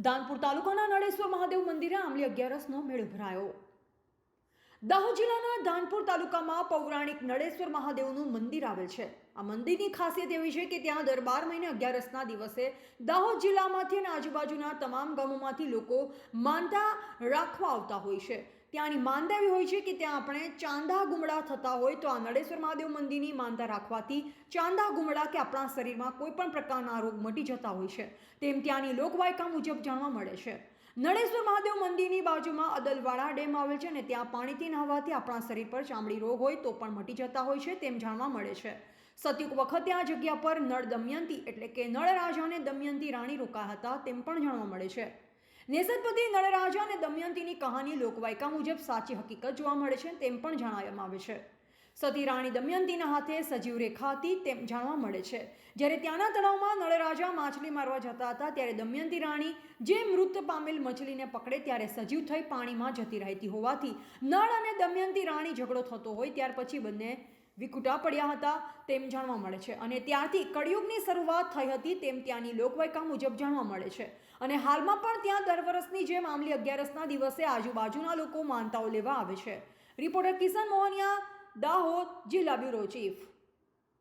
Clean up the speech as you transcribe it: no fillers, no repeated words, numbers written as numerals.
દાનપુર તાલુકાના નળેશ્વર મહાદેવ મંદિરે આંબલી અગિયારસનો મેળો ભરાયો। દાહોદ જિલ્લાના દાનપુર તાલુકામાં પૌરાણિક નળેશ્વર મહાદેવનું મંદિર આવેલ છે। આ મંદિરની ખાસિયત એવી છે કે ત્યાં દર 12 મહિને 11ના દિવસે દાહોદ જિલ્લામાંથી અને આજુબાજુના તમામ ગામોમાંથી લોકો માનતા રાખવા આવતા હોય છે। ત્યાંની માનતા એવી હોય છે કે ત્યાં આપણે ચાંદા ગુમડા થતા હોય તો આ નળેશ્વર મહાદેવ મંદિરની માનતા રાખવાથી ચાંદા ગુમડા કે આપણા શરીરમાં કોઈ પણ પ્રકારના રોગ મટી જતા હોય છે તેમ ત્યાંની લોકવાયકા મુજબ જાણવા મળે છે। નળેશ્વર મહાદેવ મંદિરની બાજુમાં અદલવાડા ડેમ આવેલ છે અને ત્યાં પાણીથી નહાવાથી આપણા શરીર પર ચામડી રોગ હોય તો પણ મટી જતા હોય છે તેમ જાણવા મળે છે। સતયુગ વખતે આ જગ્યા પર નળ દમયંતી એટલે કે નળ રાજા અને દમયંતી રાણી રોકાયા હતા તેમ પણ જાણવા મળે છે। નેસદપતિ નળ રાજા અને દમયંતીની કહાની લોકવાયકા મુજબ સાચી હકીકત જોવા મળે છે તેમ પણ જણાવવામાં આવે છે। સતી રાણી દમયંતીના હાથે સજીવ રેખા હતી તેમ જાણવા મળે છે। જ્યારે ત્યાંના તળાવમાં નળ રાજા માછલી મારવા જતા હતા ત્યારે દમયંતી રાણી જે મૃત પામેલ મછલીને પકડે ત્યારે સજીવ થઈ પાણીમાં જતી રહેતી હોવાથી નળ અને દમયંતી રાણી ઝઘડો થતો હોય ત્યાર પછી બંને વિખૂટા પડ્યા હતા તેમ જાણવા મળે છે અને ત્યારથી કળિયુગની શરૂઆત થઈ હતી તેમ ત્યાંની લોકવાયકા મુજબ જાણવા મળે છે। અને હાલમાં પણ ત્યાં દર વર્ષની જેમ આંબલી અગિયારસના દિવસે આજુબાજુના લોકો માનતાઓ લેવા આવે છે। રિપોર્ટર કિશન મોહનિયા, દાહોદ, જિલ્લા બ્યુરો ચીફ।